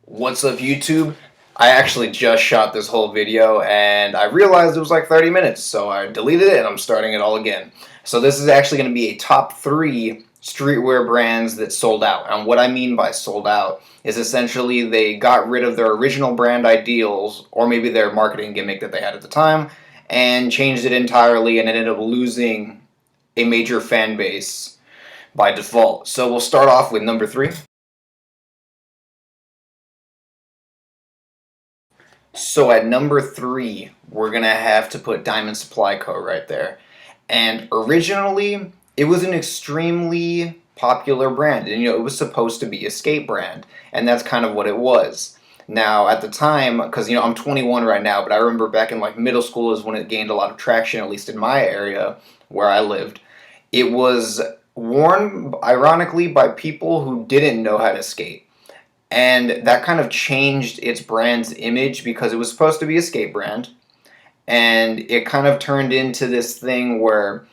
What's up, YouTube? I actually just shot this whole video and I realized it was like 30 minutes, so I deleted it and I'm starting it all again. So this is actually going to be a top 3 streetwear brands that sold out. And what I mean by sold out is essentially they got rid of their original brand ideals, or maybe their marketing gimmick that they had at the time, and changed it entirely and ended up losing a major fan base by default. So we'll start off with number 3. So at number 3, we're going to have to put Diamond Supply Co. right there. And originally, it was an extremely popular brand. And, it was supposed to be a skate brand. And that's kind of what it was. Now, at the time, because, I'm 21 right now, but I remember back in, middle school is when it gained a lot of traction, at least in my area where I lived. It was worn, ironically, by people who didn't know how to skate. And that kind of changed its brand's image because it was supposed to be a skate brand. And it kind of turned into this thing where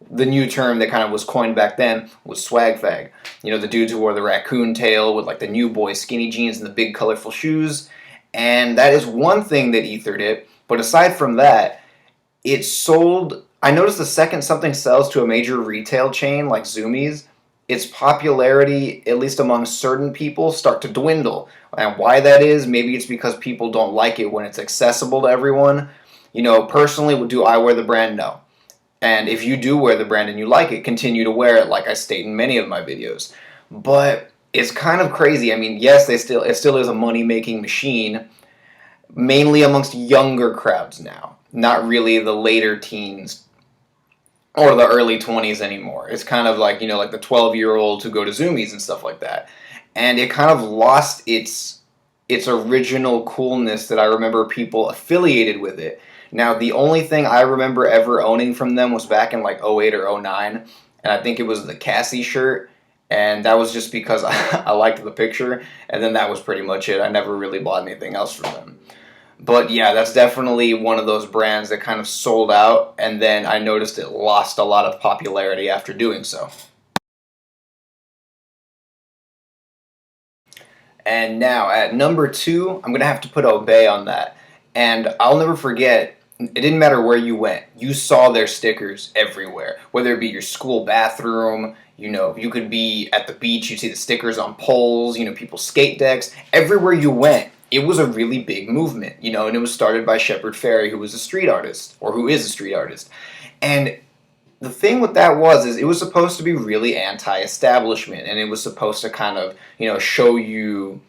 the new term that kind of was coined back then was swag fag. The dudes who wore the raccoon tail with the new boy skinny jeans and the big colorful shoes. And that is one thing that ethered it. But aside from that, it sold. I noticed the second something sells to a major retail chain like Zumiez, its popularity, at least among certain people, start to dwindle. And why that is, maybe it's because people don't like it when it's accessible to everyone. Personally, do I wear the brand? No. And if you do wear the brand and you like it, continue to wear it, like I state in many of my videos. But it's kind of crazy. Yes, it still is a money-making machine, mainly amongst younger crowds now, not really the later teens or the early 20s anymore. It's kind of like, the 12-year-olds who go to Zumiez and stuff like that. And it kind of lost its original coolness that I remember people affiliated with it. Now, the only thing I remember ever owning from them was back in '08 or '09, and I think it was the Cassie shirt, and that was just because I liked the picture, and then that was pretty much it. I never really bought anything else from them. But yeah, that's definitely one of those brands that kind of sold out, and then I noticed it lost a lot of popularity after doing so. And now at number 2, I'm going to have to put Obey on that. And I'll never forget, it didn't matter where you went. You saw their stickers everywhere. Whether it be your school bathroom, you could be at the beach, you'd see the stickers on poles, people's skate decks. Everywhere you went, it was a really big movement, and it was started by Shepard Fairey, who was a street artist, or who is a street artist. And the thing with that is it was supposed to be really anti-establishment, and it was supposed to kind of, show you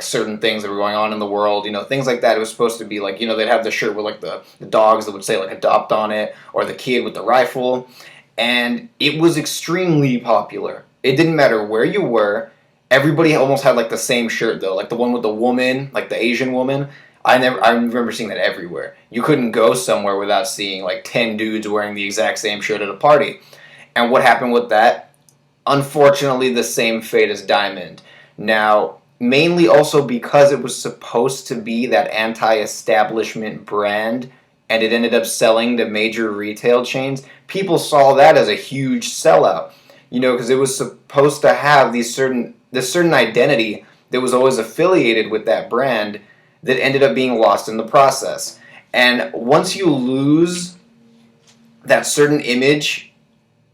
certain things that were going on in the world, things like that. It was supposed to be they'd have the shirt with the dogs that would say adopt on it, or the kid with the rifle, and it was extremely popular. It didn't matter where you were. Everybody almost had the same shirt though, the one with the woman, the Asian woman. I remember seeing that everywhere. You couldn't go somewhere without seeing 10 dudes wearing the exact same shirt at a party. And what happened with that? Unfortunately, the same fate as Diamond. Now, mainly also because it was supposed to be that anti-establishment brand, and it ended up selling to major retail chains, people saw that as a huge sellout. Because it was supposed to have this certain identity that was always affiliated with that brand that ended up being lost in the process. And once you lose that certain image,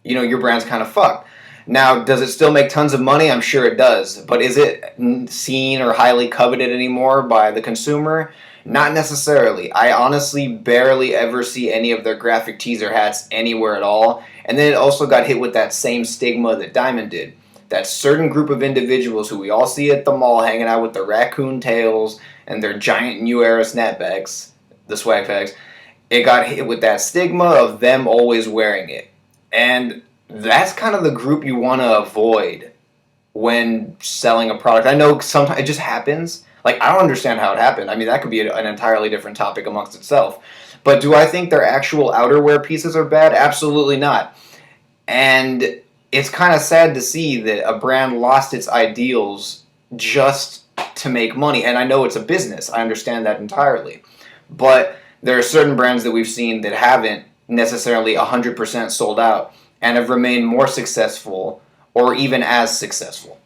your brand's kind of fucked. Now, does it still make tons of money? I'm sure it does. But is it seen or highly coveted anymore by the consumer? Not necessarily. I honestly barely ever see any of their graphic teaser hats anywhere at all. And then it also got hit with that same stigma that Diamond did. That certain group of individuals who we all see at the mall hanging out with the raccoon tails and their giant New Era snapbacks, the swag fags, it got hit with that stigma of them always wearing it. And that's kind of the group you want to avoid when selling a product. I know sometimes it just happens. I don't understand how it happened. That could be an entirely different topic amongst itself. But do I think their actual outerwear pieces are bad? Absolutely not. And it's kind of sad to see that a brand lost its ideals just to make money. And I know it's a business. I understand that entirely. But there are certain brands that we've seen that haven't necessarily 100% sold out and have remained more successful or even as successful.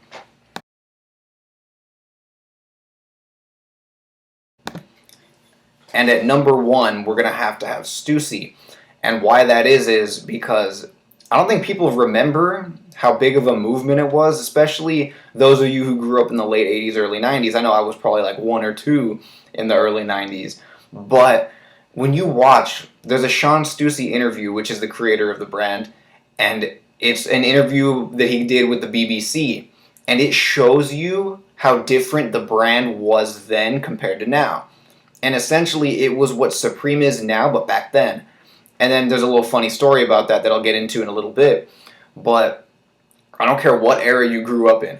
And at number 1, we're going to have Stussy. And why that is because I don't think people remember how big of a movement it was, especially those of you who grew up in the late 80s, early 90s. I know I was probably like 1 or 2 in the early 90s. But when you watch, there's a Shawn Stussy interview, which is the creator of the brand, and it's an interview that he did with the BBC. And it shows you how different the brand was then compared to now. And essentially, it was what Supreme is now, but back then. And then there's a little funny story about that I'll get into in a little bit. But I don't care what era you grew up in.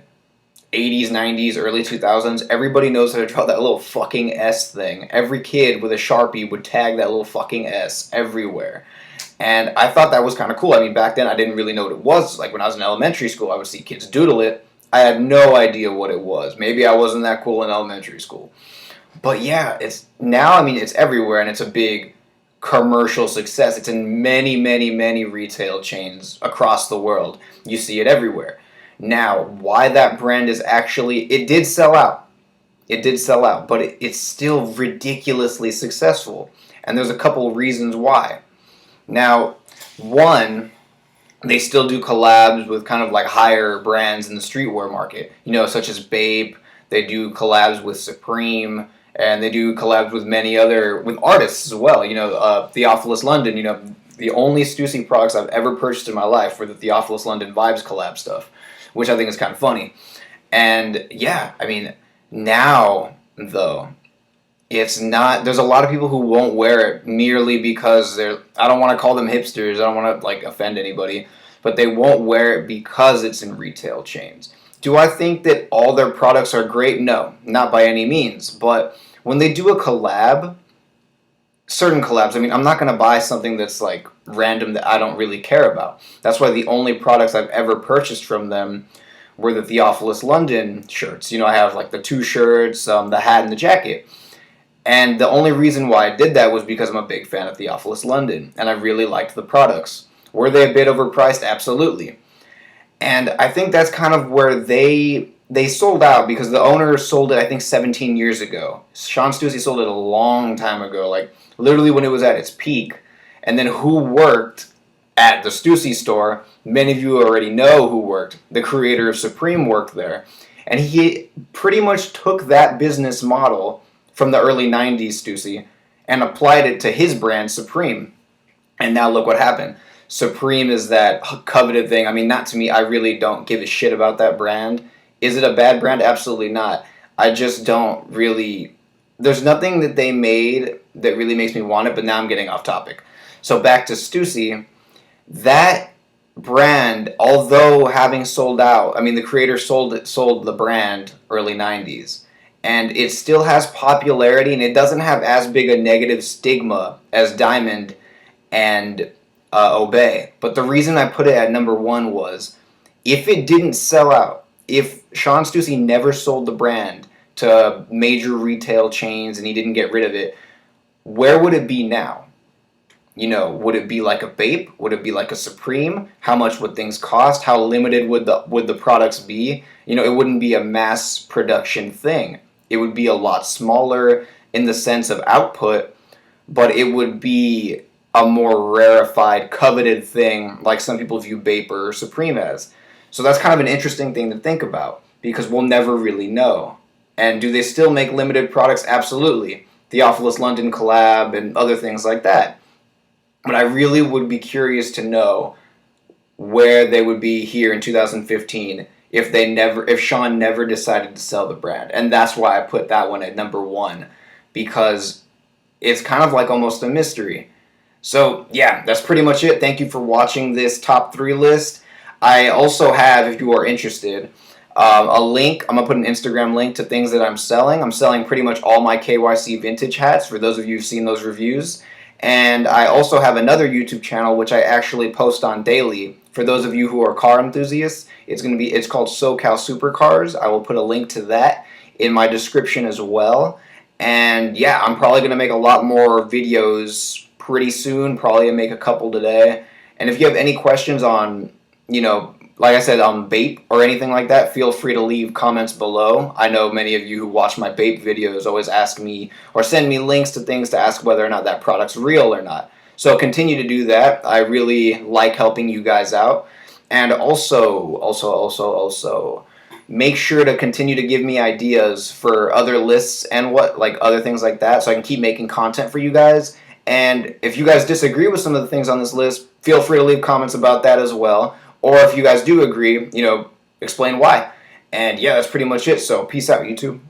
80s, 90s, early 2000s, everybody knows how to draw that little fucking S thing. Every kid with a Sharpie would tag that little fucking S everywhere. And I thought that was kind of cool. I mean, back then I didn't really know what it was. Like when I was in elementary school, I would see kids doodle it. I had no idea what it was. Maybe I wasn't that cool in elementary school. But yeah, it's now, I mean, it's everywhere, and it's a big commercial success. It's in many, many, many retail chains across the world. You see it everywhere. Now, why that brand is actually, it did sell out. It did sell out, but it's still ridiculously successful. And there's a couple of reasons why. Now, one, they still do collabs with kind of like higher brands in the streetwear market, you know, such as Bape. They do collabs with Supreme, and they do collabs with many other, with artists as well. You know, Theophilus London, you know, the only Stussy products I've ever purchased in my life were the Theophilus London Vibes collab stuff, which I think is kind of funny. And yeah, I mean, now, though, it's not, there's a lot of people who won't wear it merely because they're, I don't want to call them hipsters, I don't want to like offend anybody, but they won't wear it because it's in retail chains. Do I think that all their products are great? No, not by any means. But when they do a collab, certain collabs, I mean, I'm not going to buy something that's like random that I don't really care about. That's why the only products I've ever purchased from them were the Theophilus London shirts. You know, I have like the 2 shirts, the hat, and the jacket. And the only reason why I did that was because I'm a big fan of Theophilus London, and I really liked the products. Were they a bit overpriced? Absolutely. And I think that's kind of where they sold out, because the owner sold it, I think, 17 years ago. Shawn Stussy sold it a long time ago, like literally when it was at its peak. And then who worked at the Stussy store? Many of you already know who worked. The creator of Supreme worked there. And he pretty much took that business model from the early 90s Stussy and applied it to his brand, Supreme. And now look what happened. Supreme is that coveted thing. I mean, not to me. I really don't give a shit about that brand. Is it a bad brand? Absolutely not. I just don't really... There's nothing that they made that really makes me want it, but now I'm getting off topic. So back to Stussy. That brand, although having sold out, I mean, the creator sold the brand early 90s. And it still has popularity, and it doesn't have as big a negative stigma as Diamond and Obey. But the reason I put it at number 1 was, if it didn't sell out, if Shawn Stussy never sold the brand to major retail chains and he didn't get rid of it, where would it be now? You know, would it be like a Bape? Would it be like a Supreme? How much would things cost? How limited would the products be? You know, it wouldn't be a mass production thing. It would be a lot smaller in the sense of output, but it would be a more rarefied, coveted thing like some people view Bape or Supreme as. So that's kind of an interesting thing to think about, because we'll never really know. And do they still make limited products? Absolutely. Theophilus London collab and other things like that. But I really would be curious to know where they would be here in 2015 if Shawn never decided to sell the brand. And that's why I put that one at number 1, because it's kind of like almost a mystery. So yeah, that's pretty much it. Thank you for watching this top 3 list. I also have, if you are interested, a link. I'm going to put an Instagram link to things that I'm selling. I'm selling pretty much all my KYC vintage hats, for those of you who've seen those reviews. And I also have another YouTube channel which I actually post on daily. For those of you who are car enthusiasts, it's called SoCalSupercars. I will put a link to that in my description as well. And yeah, I'm probably going to make a lot more videos pretty soon. Probably make a couple today. And if you have any questions on, you know, like I said, bait or anything like that, feel free to leave comments below. I know many of you who watch my bait videos always ask me or send me links to things to ask whether or not that product's real or not. So continue to do that. I really like helping you guys out. And also, make sure to continue to give me ideas for other lists and other things like that, so I can keep making content for you guys. And if you guys disagree with some of the things on this list, feel free to leave comments about that as well. Or if you guys do agree, explain why. And yeah, that's pretty much it. So peace out, YouTube.